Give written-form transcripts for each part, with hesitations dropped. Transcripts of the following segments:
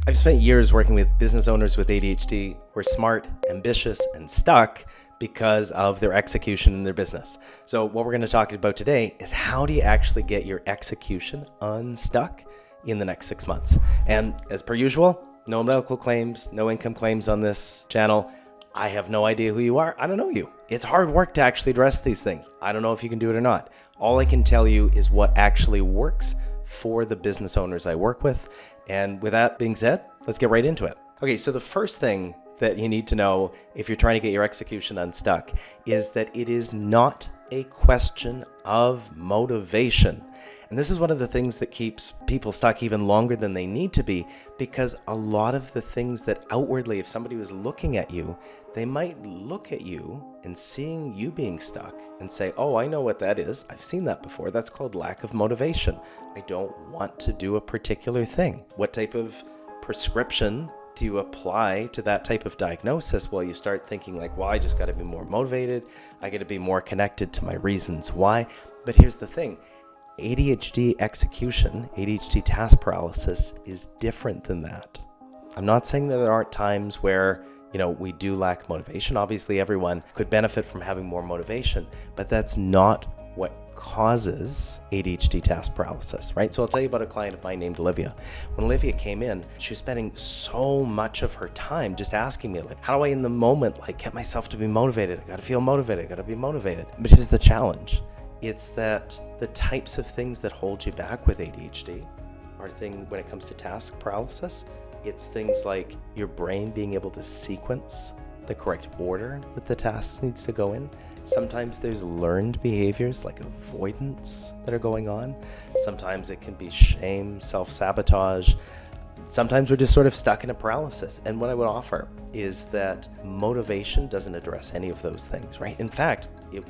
I've spent years working with business owners with ADHD who are smart, ambitious, and stuck because of their execution in their business. So what we're going to talk about today is how do you actually get your execution unstuck in the next 6 months? And as per usual, no medical claims, no income claims on this channel. I have no idea who you are. I don't know you. It's hard work to actually address these things. I don't know if you can do it or not. All I can tell you is what actually works for the business owners I work with. And with that being said, let's get right into it. Okay, so the first thing that you need to know if you're trying to get your execution unstuck is that it is not a question of motivation. And this is one of the things that keeps people stuck even longer than they need to be, because a lot of the things that outwardly, if somebody was looking at you, they might look at you and seeing you being stuck and say, oh, I know what that is. I've seen that before. That's called lack of motivation. I don't want to do a particular thing. What type of prescription do you apply to that type of diagnosis? Well, you start thinking like, well, I just got to be more motivated. I got to be more connected to my reasons why. But here's the thing. ADHD execution, ADHD task paralysis is different than that. I'm not saying that there aren't times where, we do lack motivation. Obviously, everyone could benefit from having more motivation, but that's not what causes ADHD task paralysis, right? So I'll tell you about a client of mine named Olivia. When Olivia came in, she was spending so much of her time just asking me, like, how do I in the moment, get myself to be motivated? I got to feel motivated. I got to be motivated. But here's the challenge. It's that the types of things that hold you back with ADHD are things when it comes to task paralysis. It's things like your brain being able to sequence the correct order that the task needs to go in. Sometimes there's learned behaviors like avoidance that are going on. Sometimes it can be shame, self-sabotage. Sometimes we're just sort of stuck in a paralysis. And what I would offer is that motivation doesn't address any of those things, right? In fact, it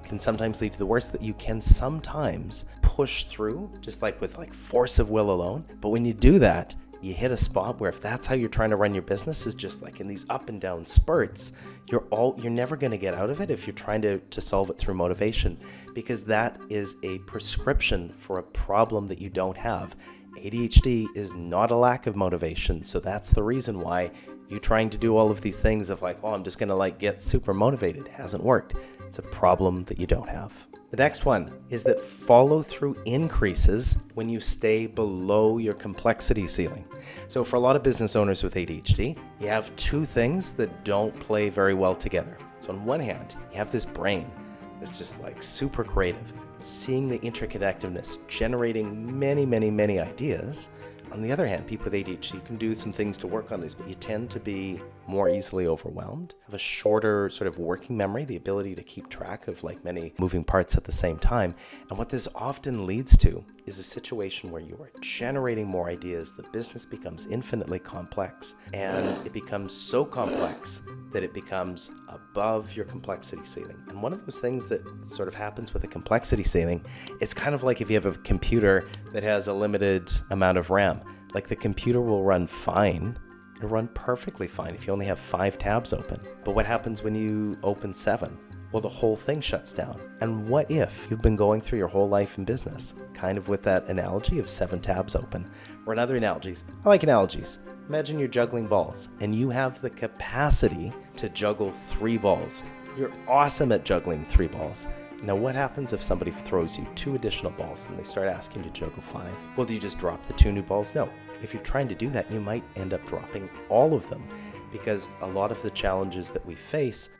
can sometimes lead to the worst, that you can sometimes push through just with force of will alone. But when you do that, you hit a spot where if that's how you're trying to run your business, is just in these up and down spurts, you're never going to get out of it if you're trying to solve it through motivation, because that is a prescription for a problem that you don't have. ADHD is not a lack of motivation. So that's the reason why you trying to do all of these things of I'm just going to get super motivated hasn't worked. It's a problem that you don't have. The next one is that follow through increases when you stay below your complexity ceiling. So for a lot of business owners with ADHD, you have two things that don't play very well together. So on one hand, you have this brain that's just super creative, seeing the interconnectedness, generating many, many, many ideas. On the other hand, people with ADHD can do some things to work on this, but you tend to be more easily overwhelmed, have a shorter sort of working memory, the ability to keep track of many moving parts at the same time. And what this often leads to is a situation where you are generating more ideas. The business becomes infinitely complex, and it becomes so complex that it becomes above your complexity ceiling. And one of those things that sort of happens with a complexity ceiling, it's kind of like if you have a computer that has a limited amount of RAM. The computer will run fine. It'll run perfectly fine if you only have 5 tabs open. But what happens when you open 7? Well, the whole thing shuts down. And what if you've been going through your whole life in business, kind of with that analogy of 7 tabs open? Or in other analogies, I like analogies. Imagine you're juggling balls and you have the capacity to juggle 3 balls. You're awesome at juggling 3 balls. Now, what happens if somebody throws you 2 additional balls and they start asking you to juggle 5? Well, do you just drop the 2 new balls? No. If you're trying to do that, you might end up dropping all of them, because a lot of the challenges that we face,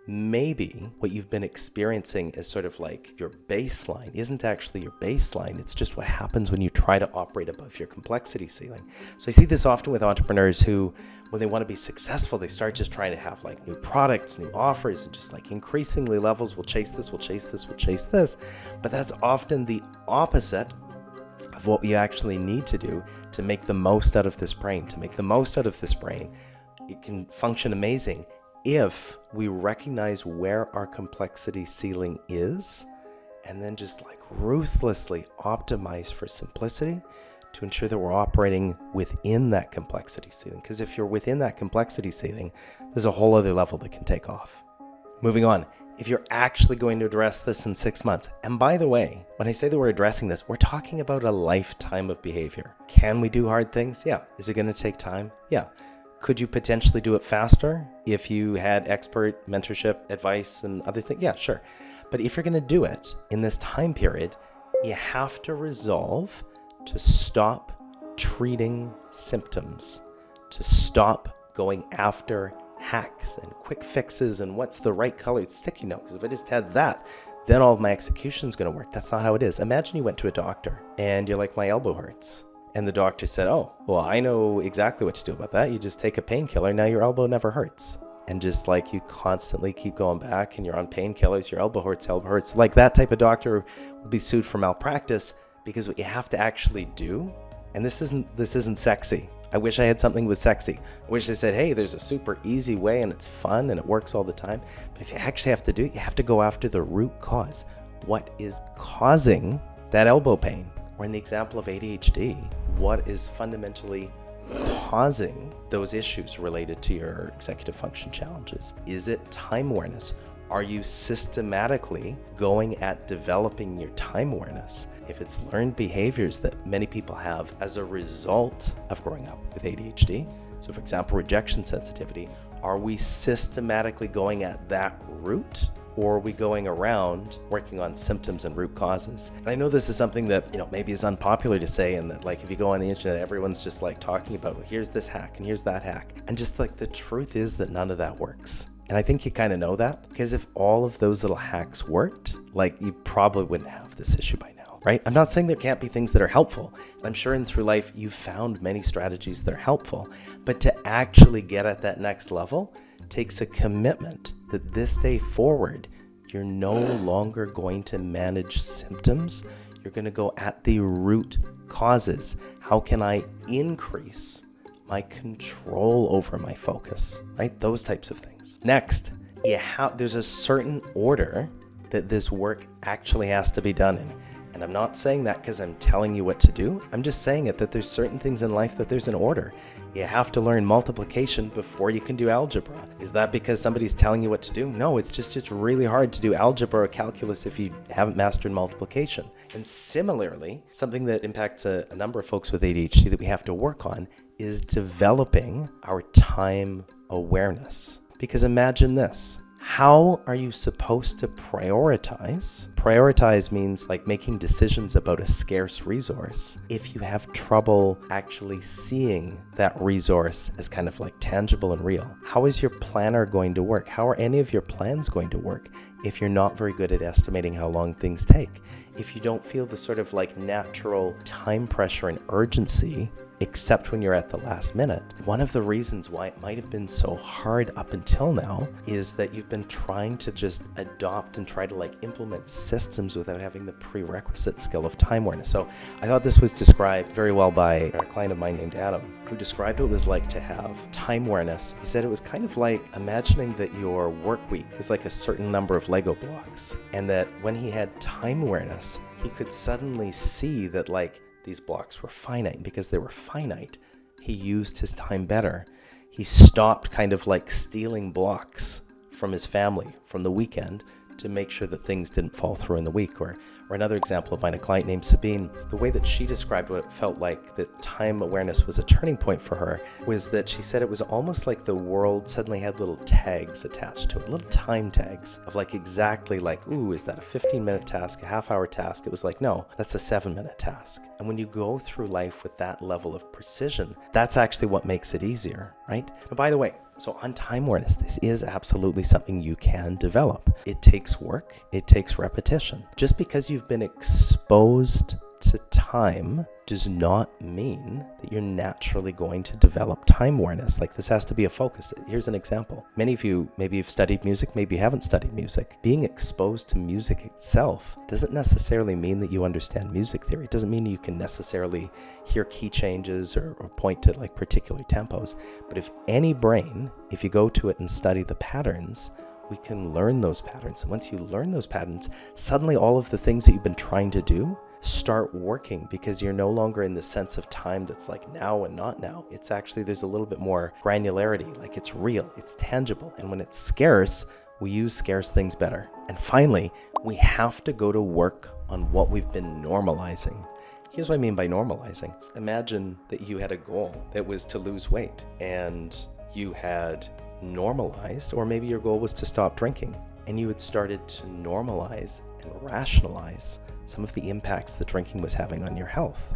maybe what you've been experiencing is sort of your baseline isn't actually your baseline. It's just what happens when you try to operate above your complexity ceiling. So I see this often with entrepreneurs who, when they want to be successful, they start just trying to have new products, new offers, and just increasingly levels. We'll chase this, we'll chase this, we'll chase this. But that's often the opposite of what you actually need to do to make the most out of this brain. To make the most out of this brain, it can function amazing if we recognize where our complexity ceiling is, and then just ruthlessly optimize for simplicity to ensure that we're operating within that complexity ceiling. Because if you're within that complexity ceiling, there's a whole other level that can take off. Moving on, if you're actually going to address this in 6 months. And by the way, when I say that we're addressing this, we're talking about a lifetime of behavior. Can we do hard things? Yeah. Is it going to take time? Yeah. Could you potentially do it faster if you had expert mentorship, advice, and other things? Yeah, sure. But if you're going to do it in this time period, you have to resolve to stop treating symptoms, to stop going after hacks and quick fixes and what's the right colored sticky note. Because if I just had that, then all of my execution is going to work. That's not how it is. Imagine you went to a doctor and you're like, my elbow hurts. And the doctor said, oh, well, I know exactly what to do about that. You just take a painkiller. Now your elbow never hurts. And just like you constantly keep going back and you're on painkillers, your elbow hurts. Like that type of doctor would be sued for malpractice, because what you have to actually do, and this isn't sexy. I wish I had something that was sexy. I wish I said, hey, there's a super easy way and it's fun and it works all the time. But if you actually have to do it, you have to go after the root cause. What is causing that elbow pain? Or in the example of ADHD, what is fundamentally causing those issues related to your executive function challenges? Is it time awareness? Are you systematically going at developing your time awareness? If it's learned behaviors that many people have as a result of growing up with ADHD, so for example, rejection sensitivity, are we systematically going at that root? Or are we going around working on symptoms and root causes? And I know this is something that, maybe is unpopular to say, and that like if you go on the internet, everyone's just like talking about, well, here's this hack and here's that hack. And just like the truth is that none of that works. And I think you kind of know that, because if all of those little hacks worked, like you probably wouldn't have this issue by now, right? I'm not saying there can't be things that are helpful. And I'm sure through life, you've found many strategies that are helpful, but to actually get at that next level takes a commitment that this day forward, you're no longer going to manage symptoms. You're going to go at the root causes. How can I increase my control over my focus, right? Those types of things. Next, there's a certain order that this work actually has to be done in. And I'm not saying that because I'm telling you what to do. I'm just saying it that there's certain things in life that there's an order. You have to learn multiplication before you can do algebra. Is that because somebody's telling you what to do? No, it's really hard to do algebra or calculus if you haven't mastered multiplication. And similarly, something that impacts a number of folks with ADHD that we have to work on is developing our time awareness. Because imagine this. How are you supposed to prioritize? Prioritize means like making decisions about a scarce resource if you have trouble actually seeing that resource as kind of like tangible and real. How is your planner going to work? How are any of your plans going to work if you're not very good at estimating how long things take? If you don't feel the sort of like natural time pressure and urgency except when you're at the last minute. One of the reasons why it might have been so hard up until now is that you've been trying to just adopt and try to like implement systems without having the prerequisite skill of time awareness. So I thought this was described very well by a client of mine named Adam, who described what it was like to have time awareness. He said it was kind of like imagining that your work week was like a certain number of Lego blocks, and that when he had time awareness, he could suddenly see that like these blocks were finite. Because they were finite, he used his time better. He stopped kind of like stealing blocks from his family from the weekend to make sure that things didn't fall through in the week. Or another example of mine, a client named Sabine, the way that she described what it felt like that time awareness was a turning point for her was that she said it was almost like the world suddenly had little tags attached to it, little time tags of like exactly like, ooh, is that a 15-minute task, a half-hour task? It was like, no, that's a 7-minute task. And when you go through life with that level of precision, that's actually what makes it easier, right? And by the way, so on time awareness, this is absolutely something you can develop. It takes work. It takes repetition. Just because you've been exposed to time does not mean that you're naturally going to develop time awareness. Like, this has to be a focus. Here's an example. Many of you, maybe you've studied music, maybe you haven't studied music. Being exposed to music itself doesn't necessarily mean that you understand music theory. It doesn't mean you can necessarily hear key changes or point to like particular tempos. But if any brain, if you go to it and study the patterns, we can learn those patterns. And once you learn those patterns, suddenly all of the things that you've been trying to do start working, because you're no longer in the sense of time that's like now and not now. It's actually, there's a little bit more granularity, like it's real, it's tangible. And when it's scarce, We use scarce things better. And finally, we have to go to work on what we've been normalizing. Here's what I mean by normalizing. Imagine that you had a goal that was to lose weight and you had normalized, or maybe your goal was to stop drinking, and you had started to normalize and rationalize some of the impacts that drinking was having on your health.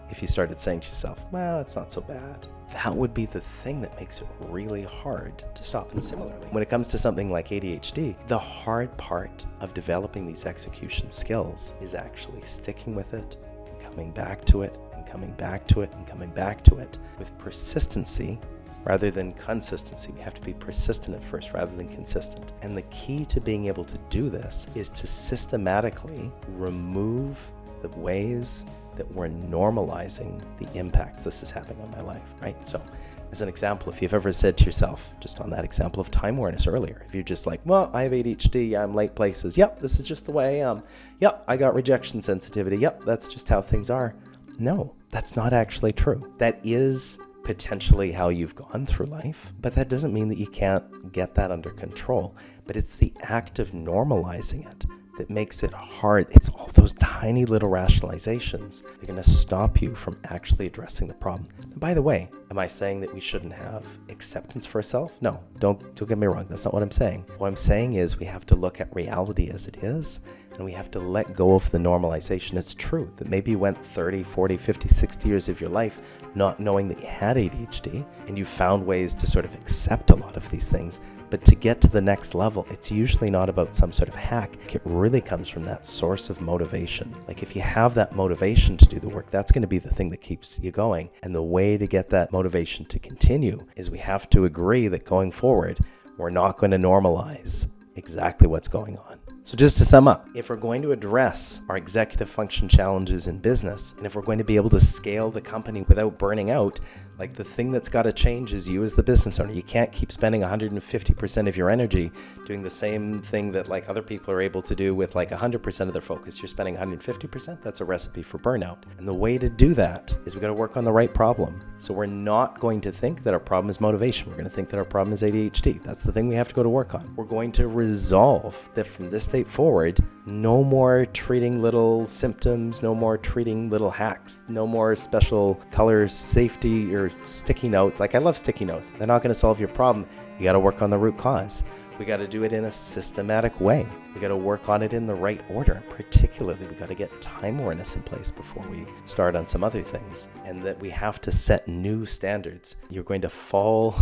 If you started saying to yourself, well, it's not so bad, that would be the thing that makes it really hard to stop. And similarly, when it comes to something like ADHD, the hard part of developing these execution skills is actually sticking with it and coming back to it and coming back to it and coming back to it with persistency rather than consistency. We have to be persistent at first rather than consistent. And the key to being able to do this is to systematically remove the ways that we're normalizing the impacts this is having on my life, right? So as an example, if you've ever said to yourself, just on that example of time awareness earlier, if you're just like, well, I have ADHD, I'm late places. Yep, this is just the way I am. Yep, I got rejection sensitivity. Yep, that's just how things are. No, that's not actually true. That is potentially how you've gone through life, but that doesn't mean that you can't get that under control. But it's the act of normalizing it that makes it hard. It's all those tiny little rationalizations that are going to stop you from actually addressing the problem. And by the way, am I saying that we shouldn't have acceptance for ourselves? No, don't get me wrong. That's not what I'm saying. What I'm saying is we have to look at reality as it is, and we have to let go of the normalization. It's true that maybe you went 30, 40, 50, 60 years of your life not knowing that you had ADHD, and you found ways to sort of accept a lot of these things. But to get to the next level, it's usually not about some sort of hack. It really comes from that source of motivation. Like if you have that motivation to do the work, that's going to be the thing that keeps you going. And the way to get that motivation to continue is we have to agree that going forward, we're not going to normalize exactly what's going on. So just to sum up, if we're going to address our executive function challenges in business, and if we're going to be able to scale the company without burning out, like the thing that's got to change is you as the business owner. You can't keep spending 150% of your energy doing the same thing that like other people are able to do with like 100% of their focus. You're spending 150%. That's a recipe for burnout. And the way to do that is we got to work on the right problem. So we're not going to think that our problem is motivation. We're going to think that our problem is ADHD. That's the thing we have to go to work on. We're going to resolve that from this date forward, no more treating little symptoms, no more treating little hacks, no more special color safety or sticky notes. Like I love sticky notes. They're not going to solve your problem. You got to work on the root cause. We got to do it in a systematic way. We got to work on it in the right order. And particularly, we got to get time awareness in place before we start on some other things. And that we have to set new standards. You're going to fall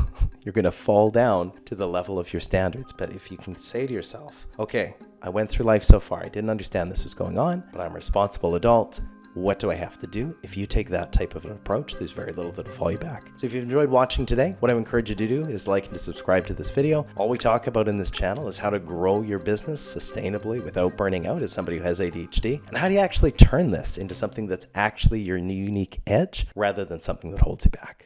down to the level of your standards. But if you can say to yourself, okay, I went through life so far. I didn't understand this was going on, but I'm a responsible adult. What do I have to do? If you take that type of an approach, there's very little that'll fall you back. So if you've enjoyed watching today, what I encourage you to do is like and to subscribe to this video. All we talk about in this channel is how to grow your business sustainably without burning out as somebody who has ADHD. And how do you actually turn this into something that's actually your unique edge rather than something that holds you back?